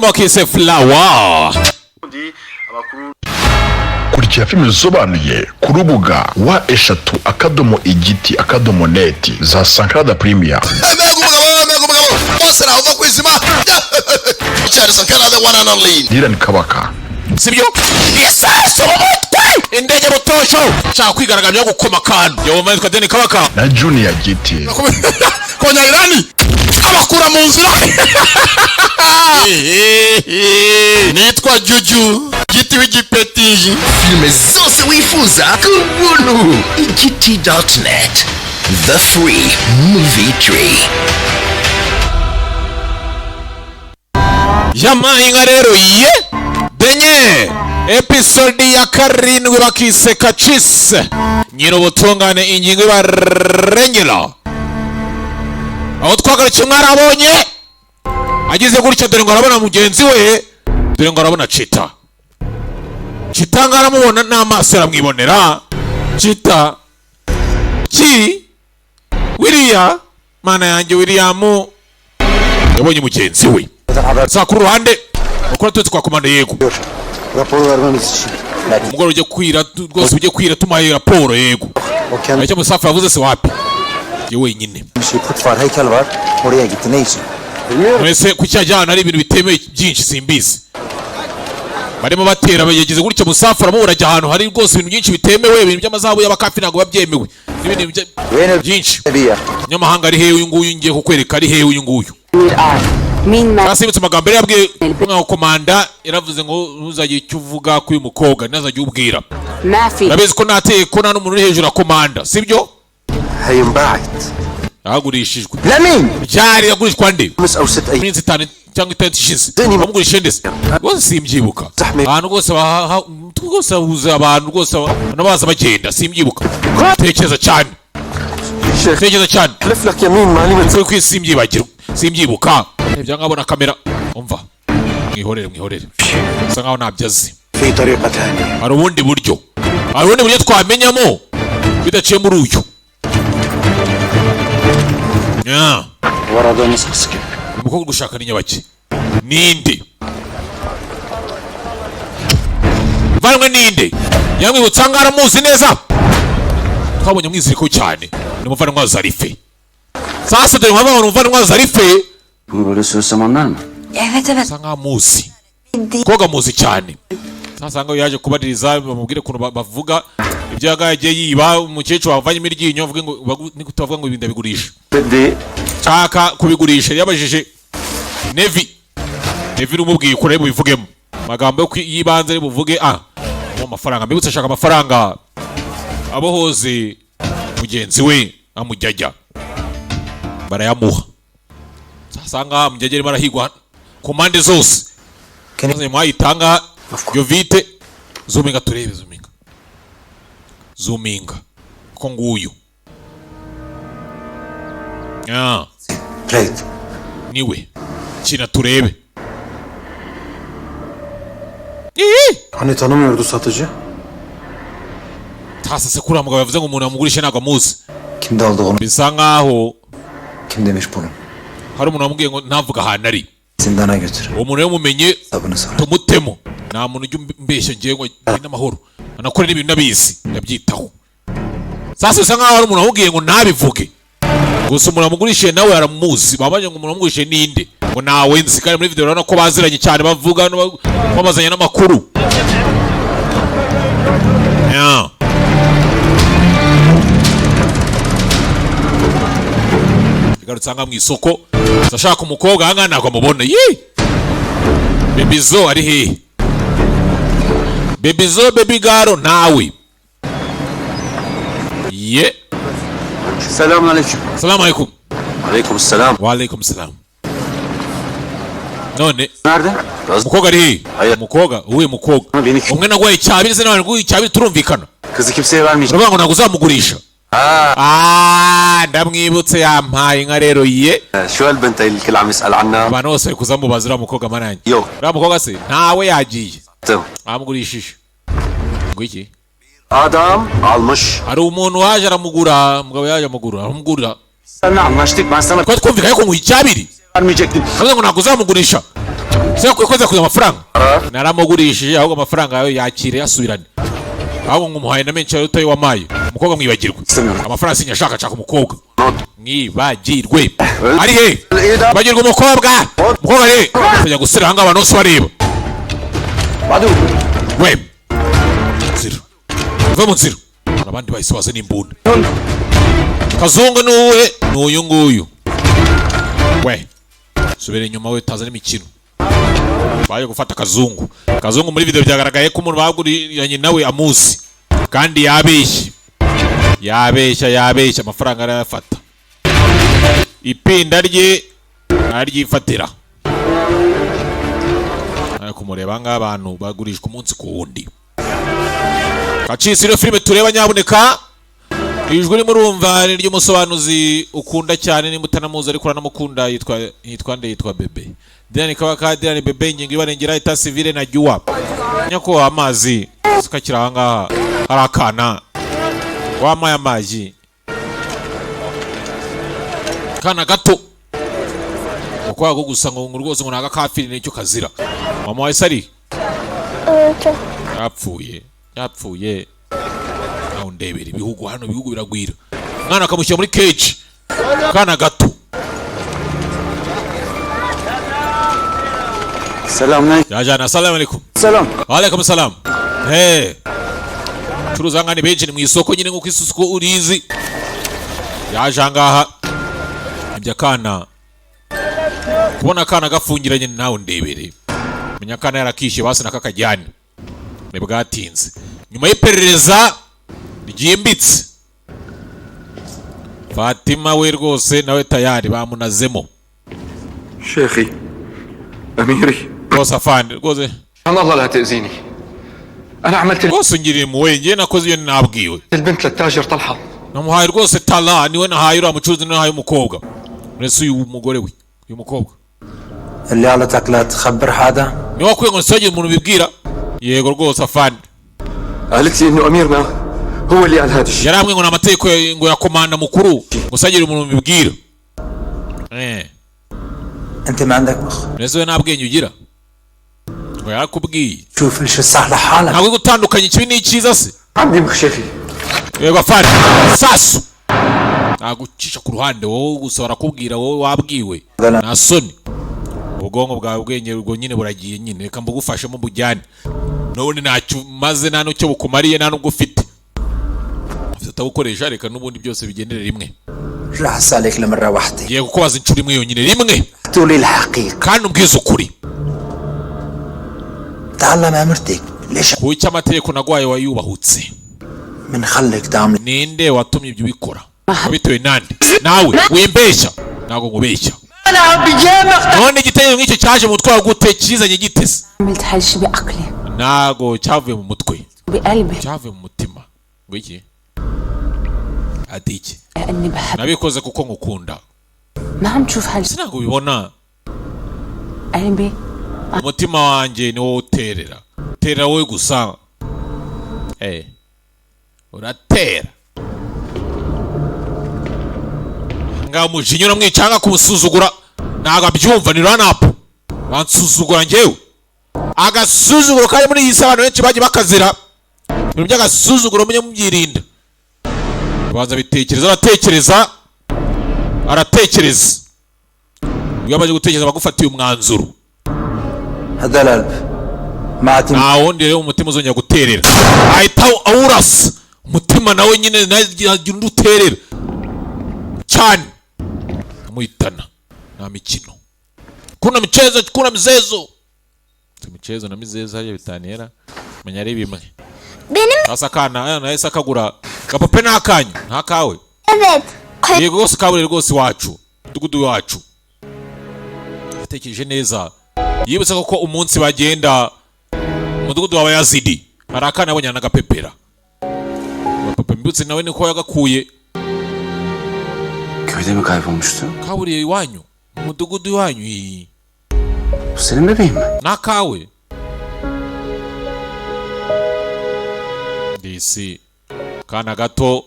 Mokise Flower. Kurikira filime zisobanuye ku rubuga wa eshatu akadomo igiti akadomo neti za Sankara Premier. Bose naho kwizima. Cyari Sankara the one and only. Dylan Kabaka. Sibyo? Yesaso mutwe. Indege rutosho. Cha kwigaragambya gukoma kantu. Yo mwe Dylan Kabaka. Na Junior GT. Konya Irani. Abakura mu nzira. Nitwa Juju. Giti w'igipetiji. Filime zose wifuza ku buntu. igiti.net. The free movie tree. Yamahinga rero ye Denye episode ya karindwi bakiseka Chise nyir'ubutungane ingingo ibarengera aho twagarukiye mwarabonye agize gutya dore ngo arabona mugenzi we dore ngo arabona Chita ngaramubona n'amaso aramwibonera Chita William mana yanjye William yabonye mugenzi we za ku ruhande ukora tuzi kwa komanda yego raporo vermemiz için. Umugore ujye kwira rwose ujye kwira tumaye raporo yego. Icyo Musafi yavuze se wapi? Ye wenyine. Bir şey put var, heykel var. Oraya gitti ne için? Mwese kucyajyana ari ibintu bitemeye byinshi simbizi. Barimo batera bayagize gutya Musafi aramubura ajya ahantu hari rwose ibintu byinshi bitemewe ibintu by'amazabu y'abakafi ntago babyemewe. Ibintu byinshi. Nyamahanga ari hewe uyu nguyu ngiye kukwereka ari hewe uyu nguyu. Nasibitse amagambo yabwiye nka komanda yaravuze ngo ntuzajye icyo uvuga kuri mukobwa nazajye ubwira. Nabizi ko nateye ko nta n'umuntu uri hejuru ya komanda sibyo? Agurishijwe. Byari yagurishwa nde? Iminsi 5 cyangwa 10 ishize. Bamugurishe ndese. Rwose simbyibuka. Ahantu rwose rwose ahuza abantu rwose nabaza bagenda simbyibuka. Tekereza cyane. Tekereza cyane. Kuri kwisimbyibagira. Simbyibuka. Ibyo ngabona kamera umva mwihorere usa nkaho nabyazi hari ubundi buryo twamenyamo bidaciye muri uyu umukobwa gushaka ni nyabaki ninde vanwe ninde yamwibutsa ngo aramuzi neza twabonye mwiziriko cyane ni muvanwa Zarife sasa dore muvanwa Zarife Bu böyle söz zamanlar mı? Evet. Sanga muzi. Koga muzi cyane. Sanga yaje kubaririza bamubwire kuntu bavuga ibyo yagaye yiba umukecuru wavanye imiryanyo avuga ngo ni kutavuga ngo ibinda bigurisha. Chaka kubigurisha yabajije Nevi rumubwiye ko rebo bivugemo. Magambo yo yibanze ari buvuge mu mafaranga mbibutse ashaka amafaranga abohoze mugenzi we amujyajya. Barayamuha. Sanga mujyagere marahigwa ku mande zose kene mwayitanga yo vite zoominga turebe zoominga ko nguyu Plate niwe kina turebe hani tanımıyordu satıcı tasase kuri amugabo yavuze ngo umuntu amugurishe ntago amuzi kimde aldı onu bisa nkaho kim demiş bunu hari umuntu amubwiye ngo ntavuga ahantu ari zindana götür uwo muntu yamumenye tumutemo nta muntu ujya mbeshya ngiye ngo n'amahoro anakora n'ibintu nabizi ndabyitaho sasa bisa nkaho hari umuntu amubwiye ngo ntabivuge gusa umuntu amugurishe nawe aramuzi babanye ngo umuntu amugurishe ninde ngo nawe nzi kandi muri video urabona ko baziranye cyane bavuga bamazanye n'amakuru garutanga mu isoko zashaka umukobwa hanga nako mubona Bebizo ari he Bebizo baby garo nawe Selamünaleyküm. Selamünaleyküm. Aleykümselam. Wa aleykümselam. None Nerede? Umukobwa ari he umukobwa uwe mukobwa umwe nagwaye cyabiri se nawe nguye cyabiri turumvikana kızı kimseye vermeyeceğim. Urabona ngo naguzamugurisha ndamwibutse yampaye nka rero شو البنت اللي الكل عم يسأل عنها abantu bose kuzamubazira mukobwa mananye Yo. mukobwa se ntawe yagiye Tamam. amugurishije ngo iki Adam almış. hari umuntu waje aramugura mugabo yaje aramugura Seninle anlaştık ben sana ko twumvikanye ko mu icyabiri vermeyecektim. kavuze ngo naguzamugurisha se kwikoza kuza amafaranga naramugurishije ahubwo amafaranga yawe yakire yasubirane ahubwo ngumuhaye na menshi y'utayi wamaye umukobwa mwibagirwe amafaranga sinyashaka chaka umukobwa mwibagirwe ari he bagirwe umukobwa re kujya gusira hanga abantu bose bareba we zero va mu nzira abandi bahise baza n'imbunda Kazungu nuwe n'uyu nguyu we subira inyuma we taza n'imikino baye gufata Kazungu muri video byagaragaye ko umuntu baguranye nawe amuzi kandi yabeshya amafaranga arayafata ipinda rye aryifatira kumureba ng'abantu bagurishwa umunsi ku wundi kacisi iyo filime tureba nyabuneka ijwi rimwe urumva ni ry'umusobanuzi ukunda cyane nimba utanamuzi ariko uranamukunda yitwa Bebe Diane Kabaka Diane Bebe ingingo ibarengera ita civile na Juwa nyako amazi sikakira ahangaha harakana wamaye amazi kana gato ukwago gusa ngo rwose ngo naga kafiri nicyo kazira mama wa Sari yapfuye aho ndebera ibihugu hano ibihugu biragwira mwana akamushyira muri cage kana gato Assalamu alaikum. Wa alaikum salam. Turuza ngani beje ni mu isoko nyine nko kwisusuko urizi. Yaje ngaha. Ibya kana. Kubona kana gafungiranye nawe ndebere. Menya kana yarakishe basi nakakajyane. Nebwatinze. Nyuma y'iperereza ryimbitse. Fatima we rwose nawe tayari bamunazemo. شيخي أميري Rwose afande rwose الله لا تأذيني أنا عملت rwose ngiriye muwe ngiye nakoze iyo nabwiwe البنت للتاجر طلحة namuhaye rwose tala niwe nahaye uriya mucuruzi nahaye umukobwa uretse uyu mugore we uyu mukobwa اللي قالتك لا تخبر حدا niwe wakwiye ngo nsogeze umuntu bibwira yego rwose afande قالت لي إنه أميرنا هو اللي قال هذا الشيء yaramwe ngo n'amategeko ngo ya komanda mukuru gusagire umuntu bibwira انت ما عندك مخ neza we nabwenye ugira ngo yakubwiye شوف ايش الصح لحالك ntabwo gutandukanya ikibi n'icyiza se عندي مخ شيخي yego afande sasu nagucisha ku ruhande wowe gusa barakubwira wowe wabwiwe na soni ubwonko bwawe bwenge ubwo nyine buragiye nyine reka mbugufashemo bujyane none ntacyo maze nta n'icyo bukumariye nta n'ubwo ufite utabukoresha reka n'ubundi byose bigendere rimwe راح اسالك لمره واحده ngiye kukubaza inshuro imwe yonyine rimwe تقولي الحقيقه kandi umbwize ukuri تعلم امرتك ليش kuki amategeko nagwaye wayubahutse من خلك تعمل ninde watumye ibyo ubikora wabitewe nande nawe wimbeshya ntabwo ngubeshya none igitego nk'icyo cyaje mu mutwe wawe gute kizanye gitese عملت هالشي بعقلي ntabwo cyavuye mu mutwe بقلبي cyavuye mu mutima ngo iki ati iki لاني بحب nabikoze kuko ngukunda ما عم تشوف هالشي ntabwo ubibona قلبي umutima wanjye ni wowe uterera terera wowe gusa uratera ngaho umujinya uramwicanga kumusuzugura ntabwo abyumva ni ranapu bansuzugura njyewe agasuzuguro kari muri iyi si abantu benshi bagiye bakazira ibintu by'agasuzuguro mujye mubyirinda baza bitekereza aratekereza iyo amaze gutekereza bagufatiye umwanzuro هذا القلب ما عاد nta wundi rero umutima uzongera guterera ahita awurasa umutima nawe nyine nagira undi uterera cyane amuhitana nta mikino kuna michezo michezo na mizezo hariya bitaniera menya ari bimwe sasa kana nahise akagura gapape n'akanyu nta kawe yego rwose kabure rwose iwacu mudugudu wacu yatekereje neza yibutse ko umunsi bagenda umudugudu wa Yazidi hari akana yabonye n'agapepera agapepe mbutse nawe niko yagakuye Köyde mi kaybolmuştu? kaburiye iwanyu umudugudu iwanyu Bu senin bebeğin mi? nakawe ndisi kana gato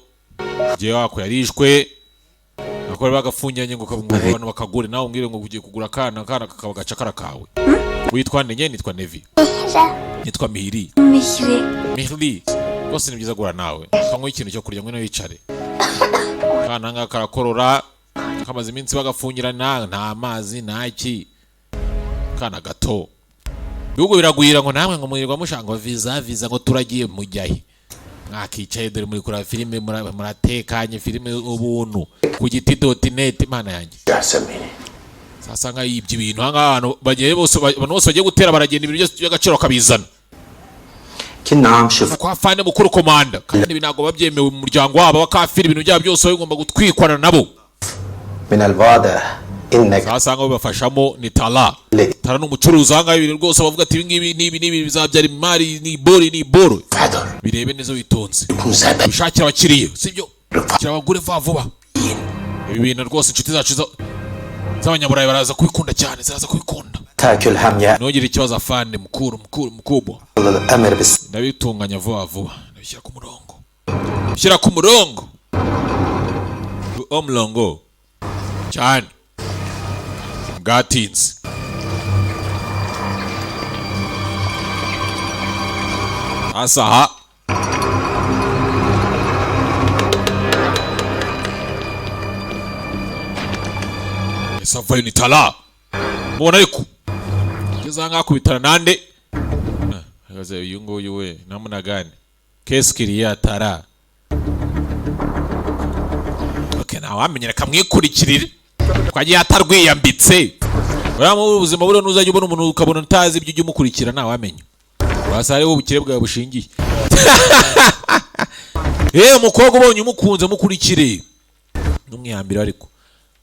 je wako yarishwe akora bagafungiranye ngo abantu bakagure nawe umbwire ngo ugiye kugura kana kakaba gaca karakawe witwa nde? Nitwa Nevi. Nitwa Mihiri. Mihiri rwose ni byiza guhura nawe. Kanywa ikintu cyo kurya ngwino wicare. Kana nga karakorora kamaze iminsi bagafungirana nta mazi ntaki. Kana gato. Bihugu biragwira ngo namwe ngo murirwa mushanga visa ngo turagiye mujyahe. Mwakicaye dore muri kura filime muratekanye filime ubuntu ku giti.net Imana yanjye. Sasa nga yibye ibintu hanga bagiye bose bagiye gutera baragenda ibintu byose by'agaciro kabizana. Kwa fane mukuru komanda kandi binago babyemewe mu muryango wabo bakafira ibintu byabo byose bigomba gutwikwana nabo. Sasa nga bafashamo ni Tala n'umucuruzi hanga ibintu rwose bavuga ati ibi bizabyara imari ni boro birebe neza witonze bishakira abakiriye sibyo kirabagure vuba ibi bintu rwose inshuti zacu z'abanyaburayi baraza kubikunda cyane ziraza kubikunda nogire ikibazo afande mukubwa ndabitunganya vuba ndabishyira ku murongo omlongo cyane bwatinze. Asaha Savayo ni Tala mubona ariko keza nkakubitana nande agaze uyu nguyu we namuna gani keskiriya Tara. Okay, nawe wamenyera kamwikurikirire twagiye atarwiyambitse ura mu buzima buro nuzajya ubona umuntu ukabona utazi ibyo ujye umukurikira nawe wamenye wasare ubukire bwawe bushingiye. Umukobwa ubonye umukunze mukurikire numwihambira ariko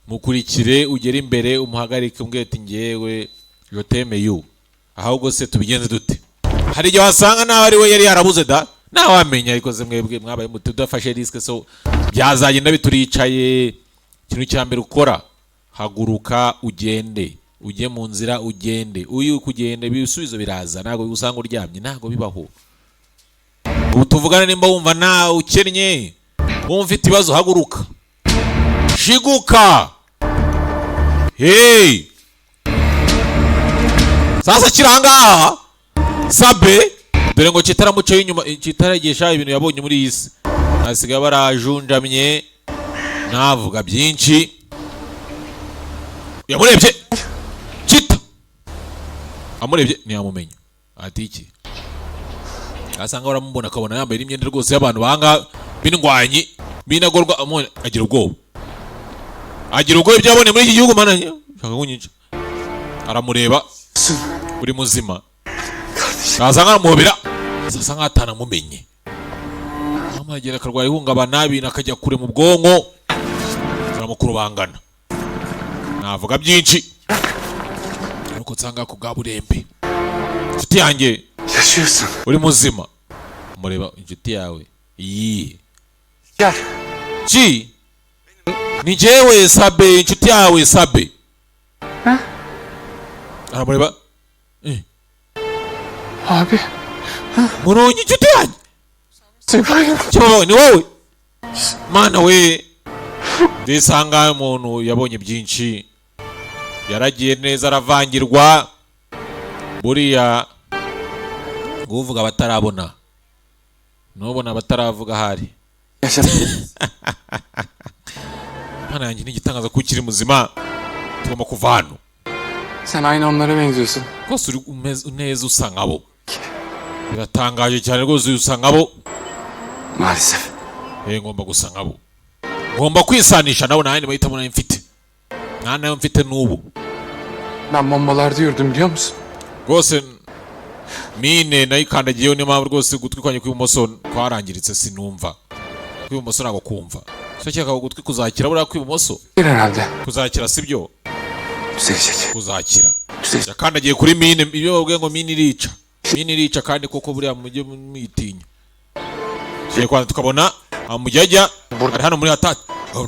mukurikire ugera imbere umuhagarike umbwire ati ngewe je t'aime you ahubwo se tubigenze dute. Hari igihe wasanga nawe ari we yari yarabuze da nawe wamenya ariko ze mwebwe mwabaye mutudafashe risk so byazagenda bituricaye. Ikintu cya mbere ukora haguruka ugende ujye mu nzira ugende uyu kugenda ibisubizo biraza ntago usanga uryamye ntago bibaho. Ubu tuvugana nimba wumva nawe ukennye wumva ufite ibibazo haguruka shiguka. Sasa kiranga sabe dore ngo kitaramuco y'inyuma kitaragesha ibintu yabonye muri iyi si asigaye barajunjamye navuga byinshi. Yamurebye kita amurebye ntiyamumenya ati iki asanga baramubona akabona yambaye imyenda rwose y'abantu banga bindwanyi binagorwa agira ubwoba ibyabone muri iki gihugu mana shaka kunyica aramureba uri muzima asanga aramubira asanga atanamumenye amagera akarwaye ihungabana bintu akajya kure mu bwonko zaramukuru bangana navuga byinshi nuko nsanga ku bwaburembe inshuti yanjye uri muzima mureba inshuti yawe iyi ki ni jewe sabe inshuti yawe sabe aramureba Abi murungi inshuti yanjye kibaho ni wowe mana we ndisanga umuntu yabonye byinshi yaragiye neza aravangirwa buriya uvuga batarabona nubona bataravuga hari mana yanjye n'igitangaza ko ukiri muzima tugomba kuva hano. Sen aynı onlara benziyorsun. Rwose uri neza usa nkabo biratangaje cyane rwose usa nkabo Maalesef. ngomba gusa nkabo ngomba kwisanisha nawe nani bahitamo nayo mfite nayo mfite n'ubu. Ben bombalarda yürüdüm biliyor musun? Rwose mine nayikandagiyeho niyo mpamvu rwose ugutwi kwanjye kw'ibumoso kwarangiritse sinumva kw'ibumoso ntabwo kumva so cyaka ugutwi kuzakira buriya kw'ibumoso Herhalde. kuzakira sibyo Düzelecek. kuzakira Düzelecek. yakandagiye kuri mine ibyo babwiye ngo mine irica kandi koko buriya mujye mwitinya tugiye kwanza tukabona amujyajya ari hano muri hatati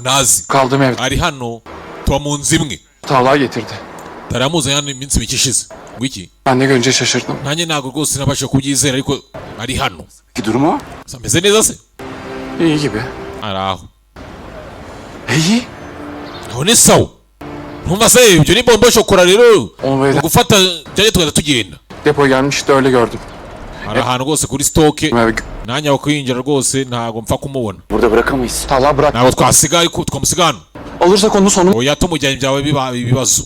nazi Kaldım evde. ari hano tuba mu nzu imwe Tağla getirdi. taramuzanye hano iminsi mike ishize ngo iki Ben de görünce şaşırdım. nanjye ntabwo rwose nabasha kubyizera ariko ari hano Ki durumu o? ameze neza se İyi gibi. ari aho İyi. aho ni sawa Ntumva se ibyo ni bombo shokora rero. Oğlum beyler Gufata cyane tugenda tugenda. depo gelmişti öyle gördüm. Hari ahantu rwose kuri stoke. Abi, Nanjye akwinjira rwose ntago mpfa kumubona. Burada bırakamayız. Talha bırak. Ntago twasiga ariko twamusiga hano. Alırsak onun sonu. Oya tumujyanye byawe biba ibibazo.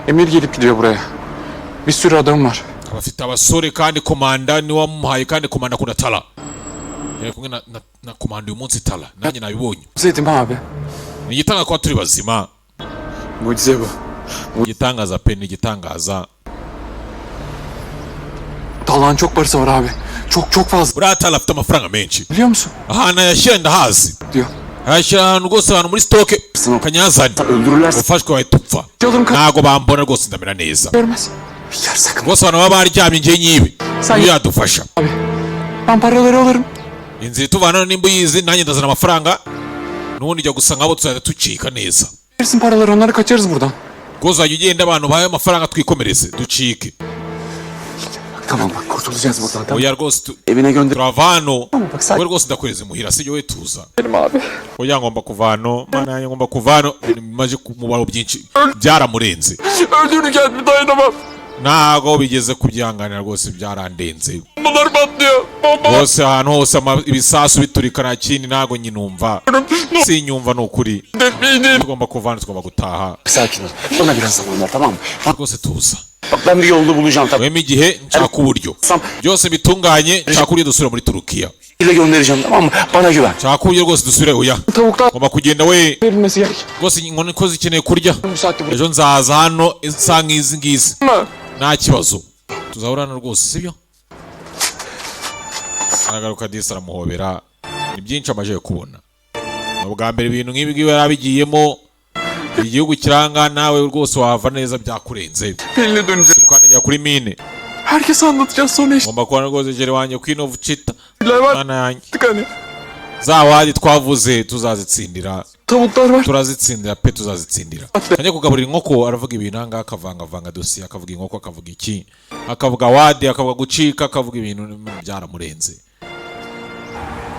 Emir gelip gidiyor buraya. Bir sürü adam var. Abafite abasore kandi komanda ni wamuhaye kandi komanda kuna Tala. Yari kumwe na komanda uyu munsi Tala. Nanjye nabibonye. Zeydim abi. Ni igitanga kwa turi bazima. Mucize bu. Igitangaza pe ni igitangaza. Talha'nın çok parası var abi. Çok fazla. Buriya Tala afite amafaranga menshi. Biliyor musun? Ahantu yashyira ndahazi. Diyor. Yashyira ahantu rwose ahantu muri stoke. Kanyazani. Öldürürlerse Ufashwe wahita upfa. Yolum Ntago bambona rwose ndamera neza. görmez. Yer sakın. Rwose abantu baba baryamye ngiye nyibi. Sen- Uyu yadufasha. Ben paraları alırım. Inzira ituvana hano nimba uyizi nanjye ndazana amafaranga. N'ubundi ujya gusa nk'abo tuzajya ducika neza. Versin paraları onları kaçarız buradan. Rwose uzajya ugenda abantu bahaye amafaranga twikomereze ducike. tamam bak kurtulacağız buradan. Tamam. Oya rwose Evine gönder. turava hano. bak sakin. Wowe rwose ndakwezi muhira sibyo we tuza. Benim abi. Oya ngomba kuva hano. Mana yanjye ngomba kuva hano. Bimaze kumubaro byinshi. Byaramurenze. Öldüğünü kendimi dayanamam. Ntago bigeze kubyihanganira rwose byarandenze. Bunlar patlıyor. Bomba. Hose ahantu hose ibisasu biturika nta kindi ntago nyinumva. Sinyumva ni ukuri. Tugomba kuva hano tugomba gutaha. Sakin ol. Bana biraz zaman ver tamam mı? Bak, Rwose tuza. bak ben bir yolunu bulacağım tamam. Wema igihe nshaka uburyo. Byose bitunganye nshaka uburyo dusubira muri Turukiya. ile göndereceğim tamam mı? Bana güven. Nshaka uburyo rwose dusubire oya. Tavuklar Ngomba kugenda we. verilmesi gerek. Rwose inkono ko zikeneye kurya. Bu saatte buraya. Ejo nzaza hano isa nk'izi ngizi. Ama Nta kibazo. Tuzahura hano rwose sibyo? Aragaruka disi aramuhobera. Ni byinshi amaje kubona. Ubwa mbere ibintu nk'ibi ngibi yarabigiyemo. Igihugu kiranga nawe rwose wava neza byakurenze. Pelin'e döneceğim. Ukandajya kuri mine. Herkese anlatacağız sonra işte. Ngomba kubona rwose jeri wanjye Queen of Cheetah. Var. Mana yanjye. Hani. Za wadi twavuze tuzazitsindira. Tavuklar var. Turazitsindira pe tuzazitsindira. Kanya kugaburira inkoko aravuga ibintu hanga akavanga dosiye akavuga inkoko akavuga iki akavuga wadi akavuga gucika akavuga ibintu byaramurenze.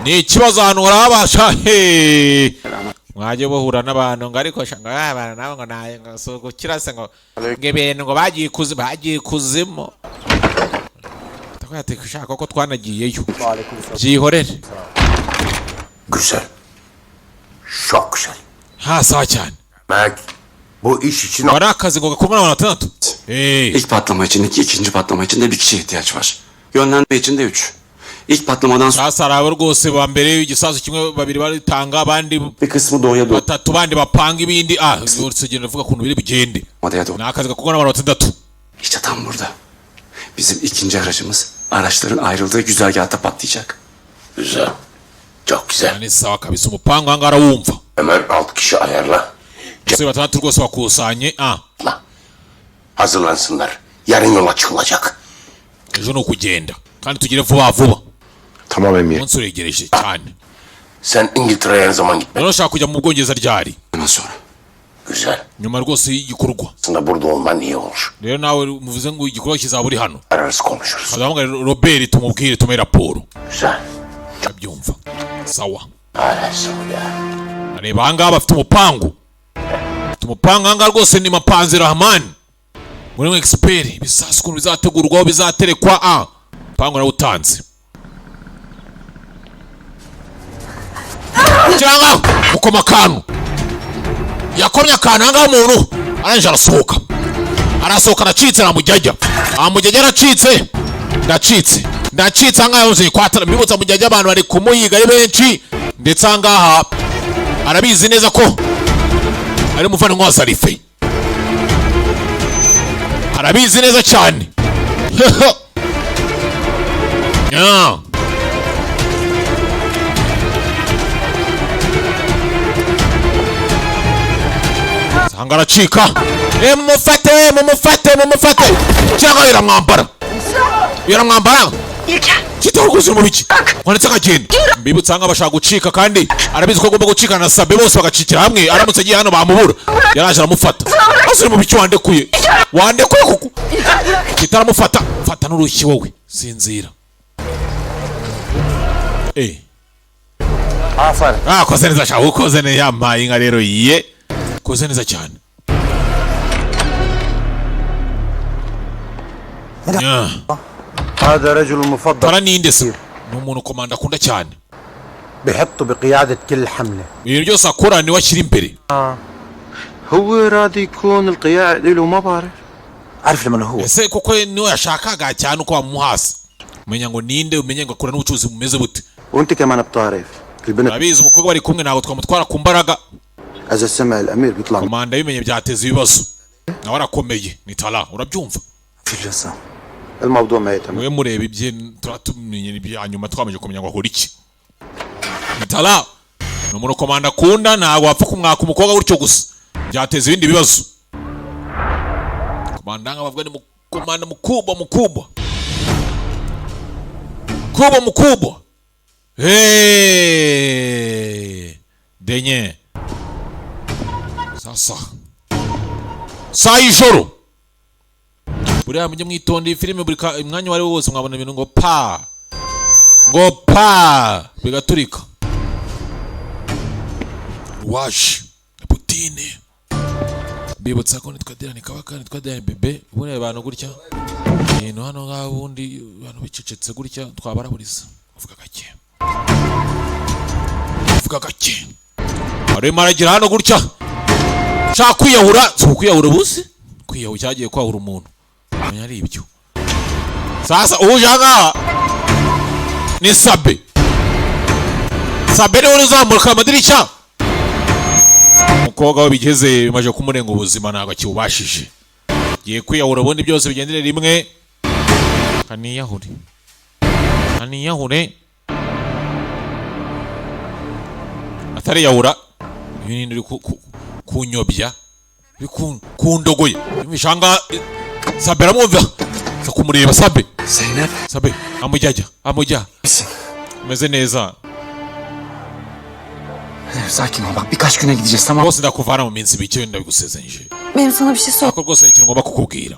Ni ikibazo ahantu harabasha he mwaje bohura n'abantu ngo ariko shanga abana nabo ngo naye ngo soko kirase ngo ibintu ngo bagiye kuzimo takwate kushaka ko twanagiyeyo byihorere. Güzel. Çok güzel. Ha sawa cyane. Demek bu iş için Bari akazi ngo gakorwa n'abantu batandatu. İlk patlama için 2, ikinci patlama için de bir kişiye ihtiyaç var. Yönlendirme için de 3. İlk patlamadan sonra Sasa arabe rwose ba mbere igisasu kimwe babiri baritanga abandi bir kısmı doğuya doğru batatu bandi bapanga ibindi uretse genda uvuga kuntu biri bigende. Odaya doğru. Ni akazi gakorwa n'abantu batandatu. İşte tam burada. Bizim ikinci aracımız araçların ayrıldığı güzergahta patlayacak. güzel. Çok güzel. Yani sawa kabisa umupango aha ngaha arawumva. Hemen 6 kişi ayarla. Abasore batandatu rwose bakusanye Hazırlansınlar. Yarın yola çıkılacak. ejo ni ukugenda kandi tugire vuba vuba. Tamam Emir. Umunsi uregereje cyane. Sen İngiltere'ye ne zaman gitmek? Rero nshaka kujya mu Bwongereza ryari. Hemen sonra. Güzel. Nyuma rwose y'igikorwa. Aslında burada olman iyi olur. Rero nawe muvuze ngo igikorwa kizaba uri hano. Ararız konuşuruz. Kazahamagara Robert tumubwire tumuhe raporo. Güzel. Ndabyumva. Sawa. Ararız ya. Areba aha ngaha bafite umupangu. Bafite umupangu aha ngaha rwose ni Mapanzi Rahman. Muri mwe expert ibisasu ukuntu bizategurwaho bizaterekwa umupangu narawutanze. Kiranga mukoma akantu. Yakomye akantu aha ngaha umuntu arangije arasohoka. Arasohoka aracitse namujyajya. Amujyajya aracitse. Ndacitse aha ngaha yose kwatara mbibutsa mujyajya abantu bari kumuyiga ari benshi ndetse aha ngaha arabizi neza ko ari umuvandimwe wa Zarife. Arabizi neza cyane. Sanga aracika. Mumufate. Cyangwa yaramwambara. Kitoro kuzira mu biki. Wanetse akagenda. Mbibutsa nga bashaka gucika kandi arabizi ko agomba gucika na Sabe bose bagacikira hamwe aramutse agiye hano bamubura. Yaraje aramufata. Asire mu biki wandekuye kuko. Kitaramufata. Fata n'urushyi wowe. Sinzira. Aferin. Koze neza cyane ukoze neza yampaye inka rero koze neza cyane. هذا رجل مفضل tara ninde se ni umuntu komanda akunda cyane بحطه بقيادة كل حملة. ibintu byose akora niwe ashyira imbere هو راضي يكون القيادة له ما بعرف. عارف لمن هو؟ ese koko niwe yashakaga cyane uko bamuhasa umenya ngo ninde umenye ngo akora n'ubucuruzi bumeze bute وانت كمان بتعرف البنت urabizi umukobwa bari kumwe ntabwo twamutwara ku mbaraga اذا سمع الامير بيطلع komanda bimenye byateza ibibazo nawe arakomeye ni tara urabyumva في الجلسة. الموضوع ما يتم. mwe mureba ibye turatumenye ibya nyuma twamaze kumenya ngo akora iki ni tara ni umuntu komanda akunda ntabwo wapfa kumwaka umukobwa gutyo gusa byateza ibindi bibazo komanda bavuga ni komanda mkubwa denye sasa saa y'ijoro buriya mujye mwitondeye filime buri mwanya wari wose mwabona ibintu ngo pa bigaturika waje Putine bibutsa ko nitwa Diane Kabaka nitwa Diane Bebe buriya abantu gutya ibintu hano ngabundi abantu bicecetse gutya twabaraburiza uvuga gake arimo aragira hano gutya shaka kwiyahura busi kwiyahura cyagiye kwahura umuntu menya ari ibyo sasa uje aha ni Sabe rero uzamuka amadirishya umukobwa we bigeze bimaje kumurenga ubuzima ntabwo akiwubashije giye kwiyahura ubundi byose bigendere rimwe kaniyahure atari yahura ibintu uri kunyobya kundogoye imishanga Sabe aramwumva za kumureba Sabe amujya umeze neza Sakin ol bak birkaç güne gideceğiz tamam. Bose ndakuvana mu minsi mike wenda bigusezeranyije Benim sana bir şey sor. ariko rwose ikintu ngomba kukubwira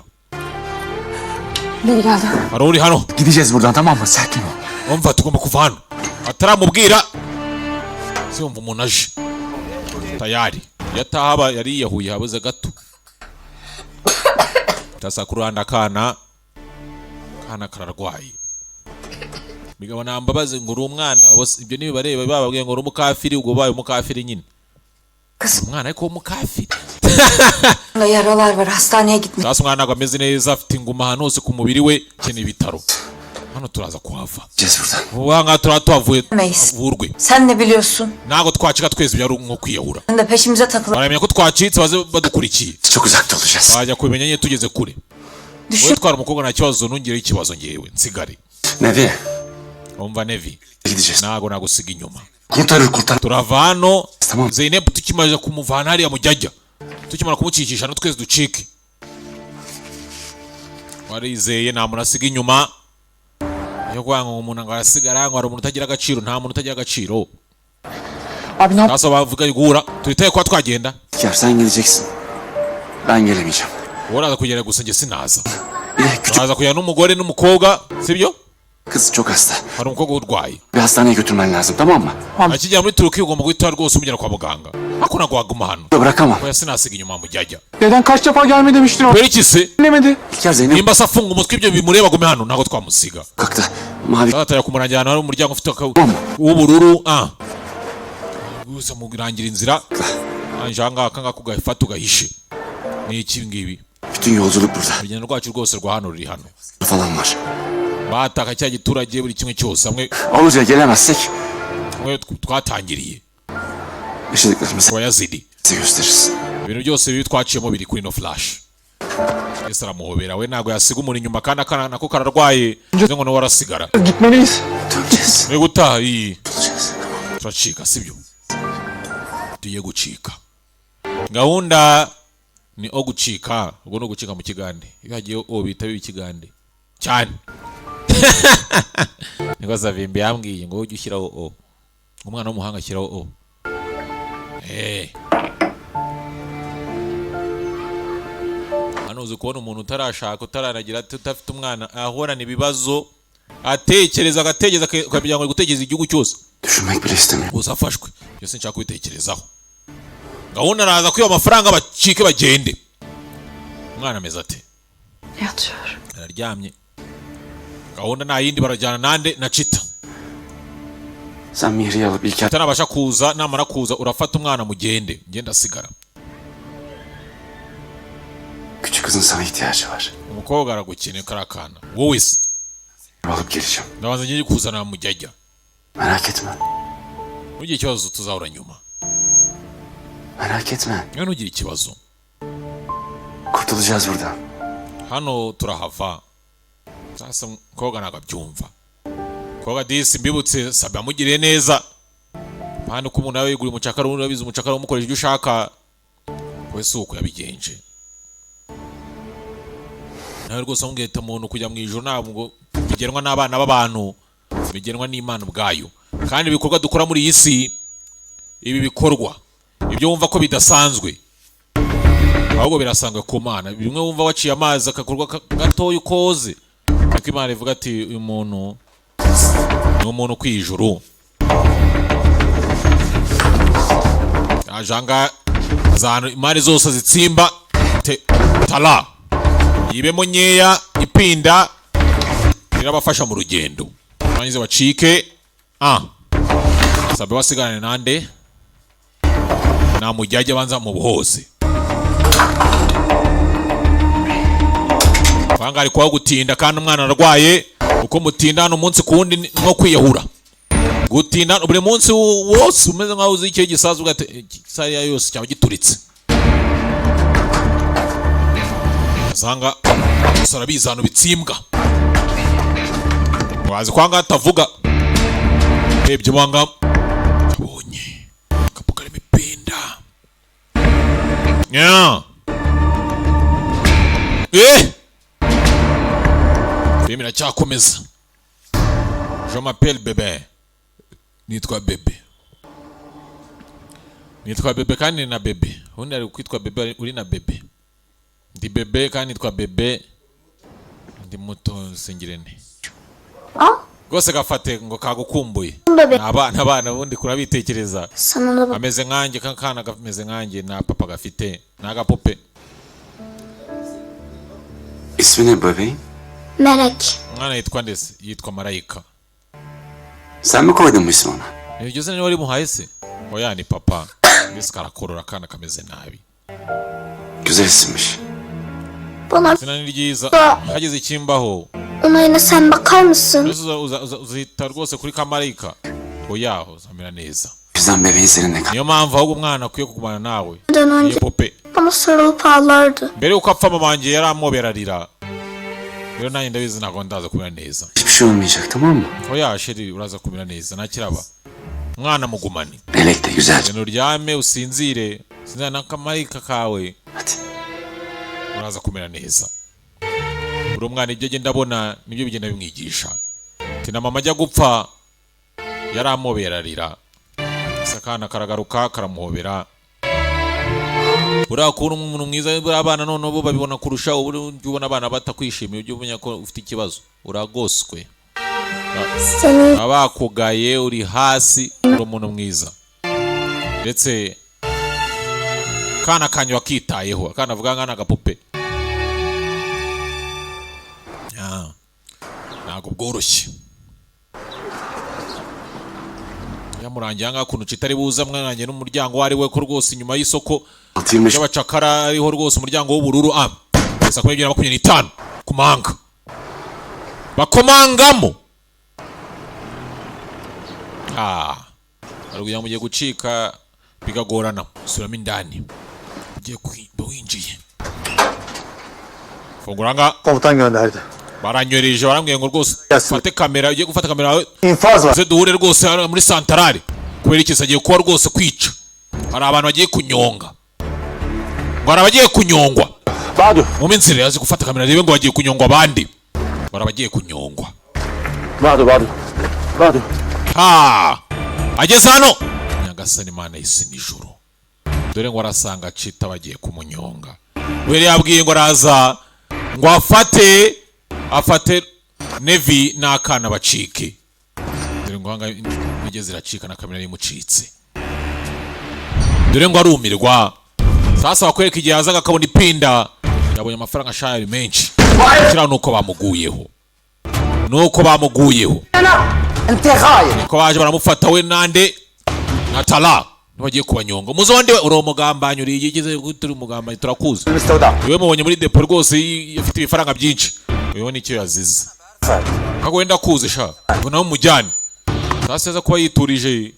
Biri geldi. hari uri hano Gideceğiz buradan tamam mı? Sakin ol. umva tugomba kuva hano ataramubwira si umva umuntu aje tayari yatahaba yari yiyahuye habuze gato tasa kuranda kana kararwaye bigabo nambabaze ngo uri umwana ibyo nibi bareba bababwiye ngo uri umukafiri ubwo baye umukafiri nyine umwana ariko umukafiri Yaralar var hastaneye gitmiş. sasa umwana ntabwo ameze neza afite inguma ahantu hose ku mubiri we keneye ibitaro hano turaza kuhava Gideceğiz buradan. ubu ngaha turatuhavuye Meyiz. avurwe Sen ne biliyorsun? ntabwo twacika twese byari nko kwiyahura Sen de peşimize takılıp baramenya ko twacitse baze badukurikiye Çok uzakta olacağız. bajya kubimenya nyine tugeze kure düşün. wowe twara umukobwa nta kibazo ntungireho ikibazo ngewe nsigare Nevi umva Nevi gideceğiz. ntabwo nagusiga inyuma Kurtarır. turava hano Tamam. Zeynep tukimaze kumuvana hariya mu jyajya tukimara kumucikisha no twese ducike warizeye nta muntu asiga inyuma yo kwanga ngo umuntu ngo arasigara ngo hari umuntu utagira agaciro nta muntu utagira agaciro Abi ne yap? sasa bavuga igura tuhitaye kuba twagenda Ya sen gideceksin. Ben gelemeyeceğim. uraza kugera gusa njye sinaza Küçük uraza kujyana n'umugore n'umukobwa sibyo kız çok hasta. hari umukobwa urwaye Bir hastaneye götürmen lazım tamam mı? akijya muri Turukiya ugomba guhita rwose umujyana kwa muganga ariko ntabwo waguma hano Bırakamam. oya sinasiga inyuma mu jyajya Neden kaç defa gelme demiştin o? kubera iki se Dinlemedi. İlker Zeynep nimba se afunga umutwe ibyo bimureba agume hano ntabwo twamusiga kalktı. Mavi ataya kumurangira ahantu hari umuryango ufite w'ubururu gusa murangira inzira anje ahangaha akangaka ugafata ugahishe ni iki ngibi bütün yolculuk burada. urugendo rwacu rwose rwa hano ruri hano Falan var. bataka cya giturage buri kimwe cyose hamwe Olunca gelemezsek twatangiriye yaşadıklarımızı Bayazidi size gösteririz. ibintu byose bibi twaciyemo biri kuri no flash Yesu aramuhobera we ntabwo yasiga umuntu inyuma kandi akana nako kararwaye bivuze ngo nawe arasigara Gitmeliyiz. Döneceğiz. we gutaha iyi Bulacağız. turacika sibyo tugiye gucika gahunda ni o gucika ubwo no gucika mu kigande iyo hagiye o bita bibi ikigande cyane niko Savimbi yambwiye ngo ujye ushyiraho o umwana w'umuhanga ashyiraho o hano uzi kubona umuntu utarashaka utaranagira utafite umwana ahorana ibibazo atekereza agatekereza akagira ngo ari gutekereza igihugu cyose Düşünmek bile istemiyorum. gusa afashwe iyo sinshaka kubitekerezaho gahunda araza kwiba amafaranga bacike bagende umwana ameze ate Yatıyor. araryamye. Gahunda nta yindi, barajyana nande na Chita. Sen Mihri'yi alıp İlker... Utarabasha kuza, namara kuza urafata umwana mugende. Ngenda sigara. Küçük kızın sana ihtiyacı var. Umukobwa aragukeneye karakana. Wowe se. Alıp geleceğim. Ndabanza ngiye kuzana mujyajya. Merak etme. Ntugire ikibazo, tuzahura nyuma. Merak etme. Ntugire ikibazo. Kurtulacağız buradan. Hano turahava. Sasa umukobwa nagabyumva. Koga disi mbibutse sabya mugire neza. Pande ko umuntu yigura umucakara, urabizi umucakara umukoresha ibyo ushaka. Wese uko yabigenje. Nawe rwose mugeta umuntu kujya mu ijuru ntabwo bigenwa n'abana b'abantu, bigenwa n'Imana ubwayo. Kandi ibikorwa dukora muri iyi si, ibi bikorwa ibyo wumva ko bidasanzwe, ahubwo birasanzwe ku Mana. Bimwe wumva waciye amazi akakorwa gatoya ukoze, ariko Imana ivuga ati uyu muntu ni umuntu kwijuru. Ajanga zano imari zose zitsimba tala yibemo nyeya ipinda irabafasha mu rugendo. Abanyize bacike sabe wasigane nande na mujyaje banza mu buhoze. Bangari kwa gutinda kandi umwana ararwaye, uko mutinda hano umunsi kuwundi nko kwiyahura. Gutinda buri munsi wose umeze nkaho uzi icyo gisaza ugate sariya yose cyaba gituritse. Asanga usara bizano bitsimbwa. Wazi kwanga atavuga. Ebye mwanga abonye kapukale mipinda. Filimi iracyakomeza. Je m'appelle Bebe. Nitwa Bebe. Nitwa Bebe kandi na Bebe. Undi ari kwitwa Bebe uri na Bebe. Ndi Bebe kandi nitwa Bebe. Ndi muto singirene. Gose gafate ngo kagukumbuye. Abana bundi kurabitekereza. Ameze nkanjye kankana gameze nkanjye na papa gafite nagapupe. İsmi ne bebeğin? Melek. Mwana yitwa ndese, yitwa Marayika. Sen mi koydun bu ismi ona? Nigeze ni wari muhaye se? Oya ni papa. Ndese karakorora kana kameze nabi. Güzel isimmiş. Bana Sina ni ryiza. Hageze ikimbaho. ona yine sen bakar mısın? Uzita rwose kuri Kamarayika. Oya uzamera neza. Bizden bebeğin seninle kal. Niyo mpamvu ahubwo umwana akwiye kugumana nawe. Önce Pope. bana sarılıp ağlardı. Mbere yuko apfa mama wanjye yaramoberarira. Rero nanjye ndabizi ntabwo ndaza kumera neza. Hiçbir şey olmayacak, tamam mı? Oya sheri uraza kumera neza ntakiraba. Mwana mugumani. Melek de güzelce. Genda uryame usinzire. Sinzira na Kamarayika kawe. Hadi. Uraza kumera neza. Uri umwana ibyo agenda abona nibyo bigenda bimwigisha. Tina mama ajya gupfa yaramoberarira. Sakana karagaruka karamuhobera. Urakura umuntu mwiza abana none bo babibona kurusha ubu ubona abana batakwishimiye ujye umenya ko ufite ikibazo. Uragoswe. Abakugaye uri hasi uri umuntu mwiza. Ndetse kana kanyo akitayeho akana avuga ngana agapupe. Ntabwo bworoshye. Yamurangiye anga kuntu kitari buza mwananye n'umuryango wari we ko rwose inyuma y'isoko y'abacakara ariho rwose umuryango w'ubururu pesa 2025 kumanga bakomangamo arikugira mugiye gucika bigagorana suramo indani ugiye kwinjiye funguranga Komutan gönderdi. Baranywereje barambwiye ngo rwose fate kamera ugiye gufata kamera İnfaz var. ze duhure rwose muri santarari kubera iki sagiye kuba rwose kwica. Hari abantu bagiye kunyonga. Ngo arabagiye kunyongwa. Badu. Mu minsi rero azi gufata kamera rebe ngo bagiye kunyongwa abandi. Barabagiye kunyongwa. Badu. Ageze hano. Nyagasani Imana y'isi n'ijuru. Dore ngo arasanga Chita bagiye kumunyonga. We yabwiye ngo araza ngo afate Nevi n'akana bacike. Dore ngo hanga bigeze iracika na kamera yimucitse. Dore ngo arumirwa. Sasa wakwereka igihe azaga akabona ipinda yabonye amafaranga ashari menshi. kira nuko bamuguyeho انت خاين ko baje baramufata we nande na Tala bagiye kubanyonga muzonde uri umugambanyi uri yigeze guturi umugambanyi turakuze المستودع iwe mubonye muri depo rwose afite ibifaranga byinshi uyo nicyo yazize kago wenda kuze sha ubona umujyane sasa kuba yiturije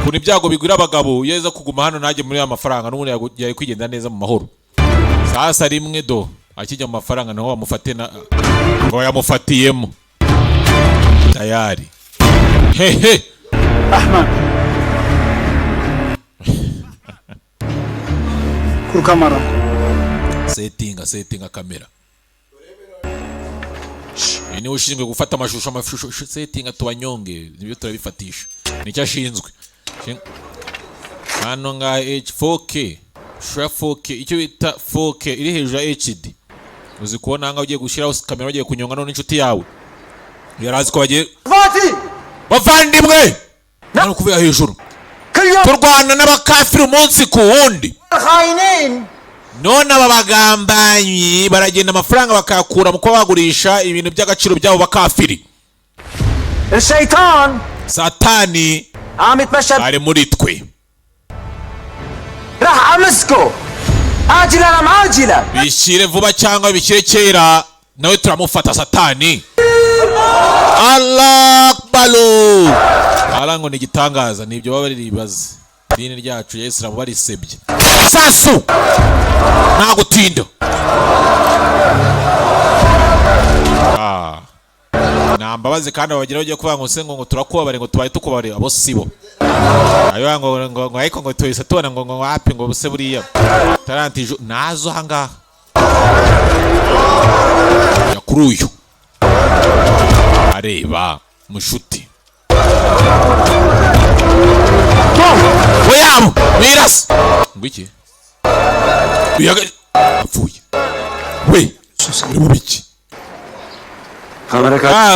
kuna ibyago bigwira abagabo yeza kuguma hano najye muri amafaranga n'ubundi yagiye kwigenda neza mu mahoro sasa rimwe do akijya mu mafaranga naho bamufate na ngo yamufatiyemo tayari hehe احمد كل كاميرا settinga kamera ni ushinzwe gufata amashusho settinga tubanyonge nibyo turabifatisha nicyo ashinzwe hano nga H4K shura 4K icyo bita 4K iri hejuru ya HD uzi kubona nga ugiye gushiraho kamera ugiye kunyonga none inshuti yawe yarazi ko bagiye فاتي bavandimwe nano kuvuga hejuru كل يوم turwana n'abakafiri umunsi ku wundi خاينين none aba bagambanyi baragenda amafaranga bakayakura mu kuba bagurisha ibintu by'agaciro byabo bakafiri الشيطان satani عم يتمشى ari muri twe راح امسكه عاجلا ام عاجلا bishyire vuba cyangwa bishyire kera nawe turamufata satani Allah akbalu arango ni gitangaza nibyo baba bari ribaze dini ryacu ya Islam barisebye sasu nta gutinda nambabaze kandi bagira bagiye kuvuga ngo se ngo turakubabare ngo tubaye tukubare abo sibo ayo ngo ariko ngo tuyise tubona ngo wapi ngo buse buriya tarantije nazo hanga yakuruyu areba mushuti Oya miras ngwiki uyaga apfuye we uri mu biki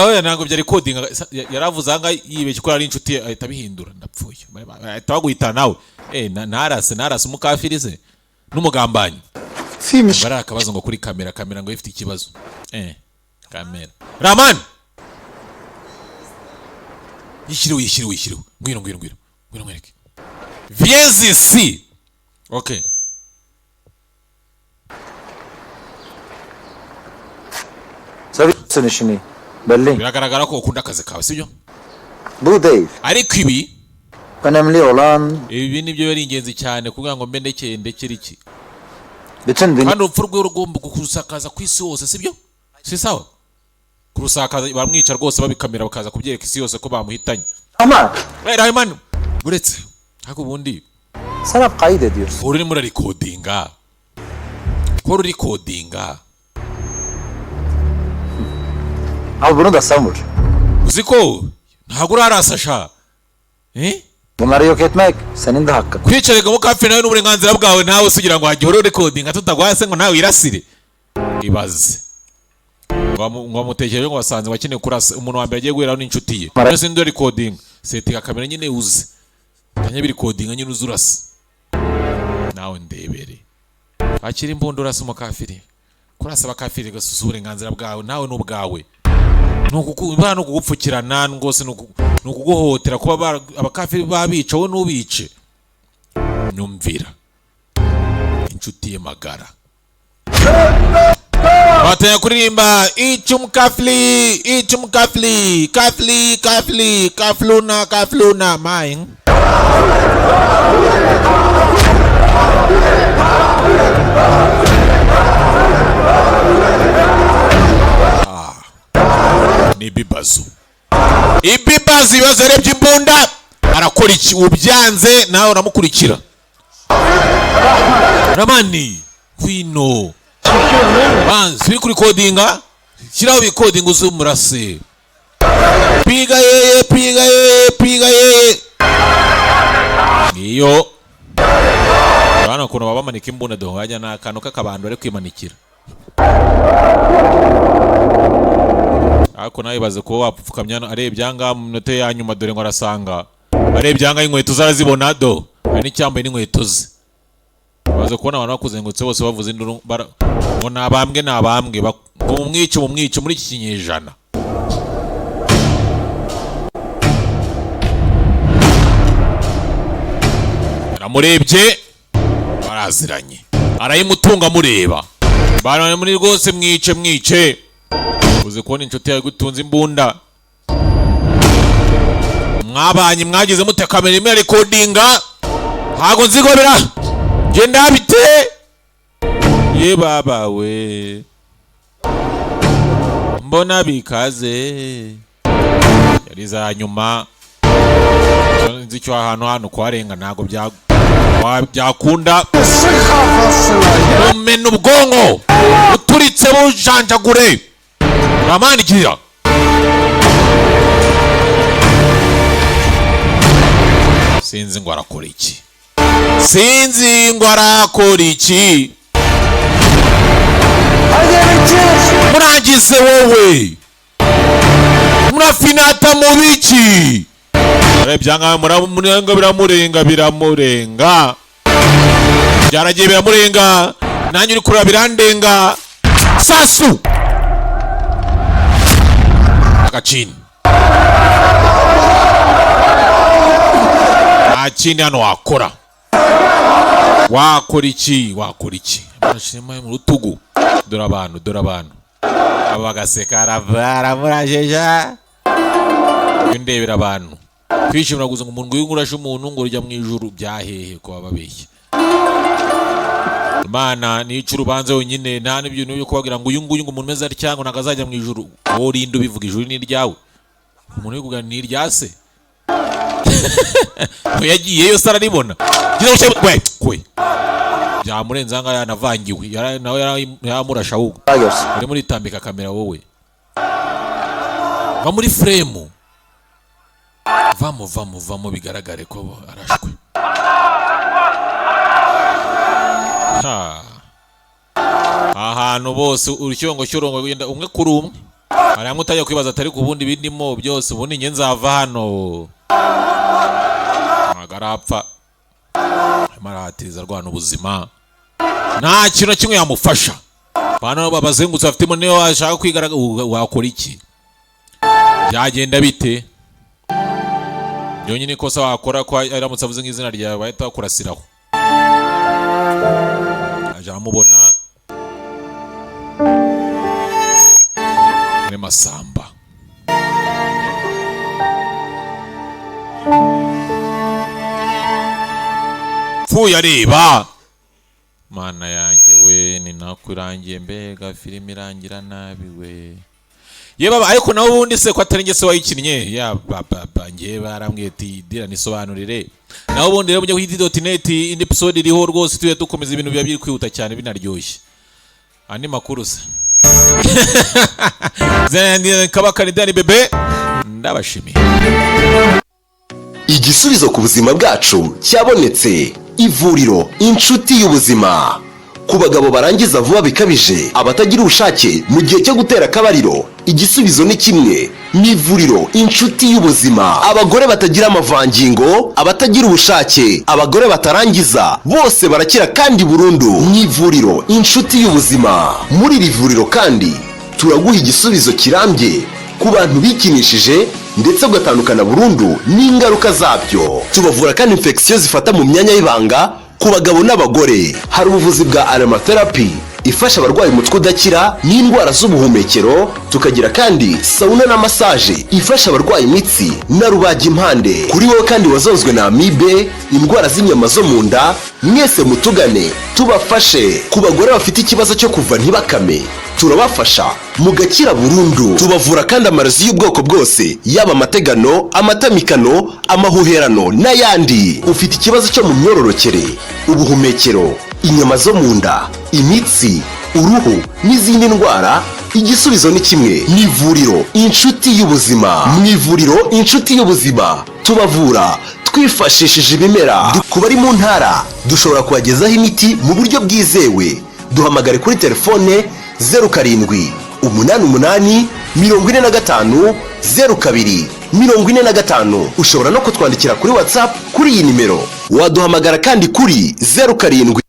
oya ntabwo bya recording yaravuze anga yibeshye ko ari inshuti ahita bihindura ndapfuye ahita baguhita nawe narase umukafirize n'umugambanyi bari akabazo ngo kuri kamera ngo ifite ikibazo kamera Raman yishiriwe ngwino mwereke viens ici okay سنشني بلي biragaragara ko ukunda akazi kawe sibyo بو ديف ariko ibi انا ملي اولان ibi nibyo bari ingenzi cyane kugira ngo mbe ndekere iki بتندني kandi urupfu rwe rugomba kurusakaza ku isi hose sibyo si sawa kurusakaza bamwica rwose babikamera bakaza kubyereka isi yose ko bamuhitanye اما Rahman buretse hako ubundi سبب قايده ديرس uri muri recordinga ko uri recordinga او بنودا سامر uziko ntago urarasasha وماريو كيت ماك سنين ده حق kwicarega mu kafe nawe n'uburenganzira bwawe nawe usugira ngo hajye uri recordinga tutagwase ngo nawe irasire ibaze ngo mutekereje ngo basanze wakeneye kurasa umuntu wa mbere agiye guheraho n'inshuti ye rero ndo recording setting kamera nyine uzi kanya bi recording nyine uzurasa nawe ndebere akiri imbondo urasa umukafiri kurasa abakafiri gasusa uburenganzira bwawe nawe n'ubwawe no kugupfukirana rwose no kuguhotera kuba abakafiri babica wowe n'ubice nyumvira inshuti ye magara bataya kuririmba ichumkafli kafluna mine ni bibazo ibibazo yarebye imbunda arakora iki ubyanze nawe uramukurikira Ramani kwino banzi kuri kodinga shyiraho bikodinga uzumurase piga yeye niyo bana kuno babamanika imbunda do hajya n'akantu k'akabando ari kwimanikira ariko nawe baze kuba wapfukamya arebye anga mu minota ya nyuma dore ngo arasanga arebye anga inkweto zarazibona do hari n'icyambaye n'inkweto ze baze kubona abantu bakuzengutse bose bavuze induru ngo nabambwe ngo mumwice muri iki kinyejana. Aramurebye baraziranye, arayimutunga amureba. Bana muri rwose mwice uze kubona inshuti yawe gutunza imbunda. Mwabanye mwagize mute kamera imwe recordinga ntago nzigobera genda bite ye baba we mbona bikaze yari za nyuma nzicyo ahantu kwarenga ntago byakunda umena ubwonko uturitse bujanjagure ramanigira. Sinzi ngo arakora iki. Muragize wowe murafinata mu biki byanga biramurenga byaragiye biramurenga nanjye uri kureba birandenga sasu agacini akindi hano wakora iki amashema mu rutugu. Dore abantu aba bagaseka baramurajeja ndebera abantu kwishimira guza ngo umuntu w'ingurashe umuntu ngo urya mu ijuru byahehe ko bababeshye. Imana nica urubanza wenyine nta n'ibintu byo kubabwira ngo uyu nguyu ngo umuntu meze ari cyangwa nagazajya mu ijuru. Wowe urinde ubivuga ijuru ni iryawe, umuntu wikuganira ni iryase yagiyeyo sara ribona kwe byamurenze anga yanavangiwe nawe yaramurasha ahubwo uri muri tambika kamera wowe va muri frame vamo bigaragare ko arashwe. Ahantu bose urucyongo cyurongo genda umwe kuri umwe aramwe utajya kwibaza atari ku bundi bindimo byose ubundi nge nzava hano agarapfa marahatiriza rwana ubuzima nta kintu kimwe yamufasha. Bana babazengutse bafitemo niyo washaka kwigaragaza wakora iki byagenda bite yonyine kosa wakora ko aramutse avuze nk'izina ryawe bahita bakurasiraho. Aje amubona muri Masamba fu yareba mana yanjye we ni nakurangiye mbega filime irangira nabi we ye baba ariko nawe ubundi se ko atari nge se wayikinnye ya baba nge barambwiye ati dira nisobanurire nawe ubundi rero mujya ku hiti.net indi episode iriho rwose tuye dukomeza ibintu biba biri kwihuta cyane binaryoshye. Andi makuru se zende kabakanidani bebe ndabashimiye. Igisubizo ku buzima bwacu cyabonetse. Ivuriro inshuti y'ubuzima ku bagabo barangiza vuba bikabije, abatagira ubushake mu gihe cyo gutera akabariro, igisubizo ni kimwe. Ni ivuriro inshuti y'ubuzima. Abagore batagira amavangingo, abatagira ubushake, abagore batarangiza, bose barakira kandi burundu. Ni ivuriro inshuti y'ubuzima. Muri iri vuriro kandi turaguha igisubizo kirambye ku bantu bikinishije ndetse ugatandukana burundu n'ingaruka zabyo. Tubavura kandi infection zifata mu myanya y'ibanga ku bagabo n'abagore. Hari ubuvuzi bwa aromatherapy ifasha abarwayi umutwe udakira n'indwara z'ubuhumekero. Tukagira kandi sauna na massage ifasha abarwayi imitsi na rubagimpande. Kuri wowe kandi wazonzwe na amibe, indwara z'inyama zo mu nda, mwese mutugane tubafashe. Ku bagore bafite ikibazo cyo kuva ntibakame, turabafasha mugakira burundu. Tubavura kandi amarozi y'ubwoko bwose, yaba amategano, amatamikano, amahuherano n'ayandi. Ufite ikibazo cyo mu myororokere, ubuhumekero, inyama zo mu nda, imitsi, uruhu n'izindi ndwara, igisubizo ni kimwe. Ni ivuriro inshuti y'ubuzima. Mu ivuriro inshuti y'ubuzima tubavura twifashishije ibimera. Ku bari mu ntara dushobora kubagezaho imiti mu buryo bwizewe. Duhamagare kuri telefone 0788450245. Ushobora no kutwandikira kuri WhatsApp kuri iyi nimero. Waduhamagara kandi kuri 07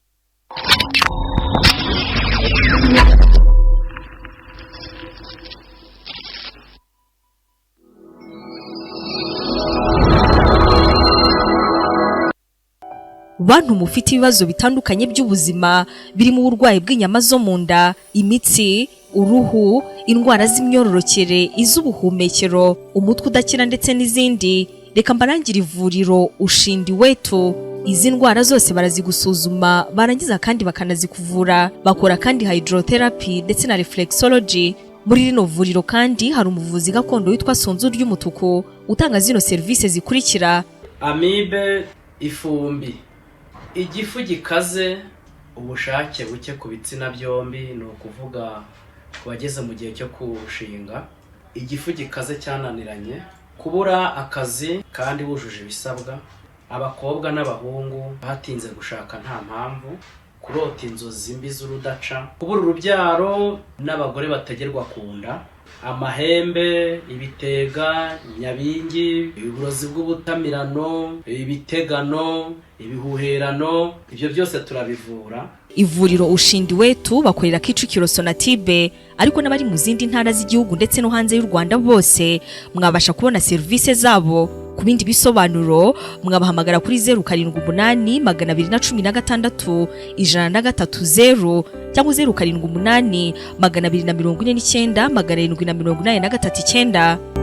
bantu mufite ibibazo bitandukanye by'ubuzima birimo uburwayi bw'inyama zo mu nda, imitsi, uruhu, indwara z'imyororokere, iz'ubuhumekero, umutwe udakira ndetse n'izindi, reka mbarangire ivuriro Ushindi Wetu. Izi ndwara zose barazigusuzuma barangiza kandi bakanazikuvura. Bakora kandi hydrotherapy ndetse na reflexology. Muri rino vuriro kandi hari umuvuzi gakondo witwa Sonzu ry'umutuku utanga zino service zikurikira: amibe, ifumbi, igifu gikaze, ubushake buke ku bitsina byombi, ni ukuvuga ku bageze mu gihe cyo kushinga, igifu gikaze cyananiranye, kubura akazi kandi wujuje ibisabwa, abakobwa n'abahungu batinze gushaka nta mpamvu, kurota inzozi mbi z'urudaca, kubura urubyaro n'abagore bategerwa ku nda, amahembe, ibitega, nyabingi, uburozi bw'ubutamirano, ibitegano, ibihuherano, ibyo byose turabivura. Ivuriro Ushindi Wetu bakorera Kicukiro Sonatibe, ariko n'abari mu zindi ntara z'igihugu ndetse no hanze y'u Rwanda bose mwabasha kubona service zabo. Ku bindi bisobanuro mwabahamagara kuri 078 216 130 cyangwa 078 249 789.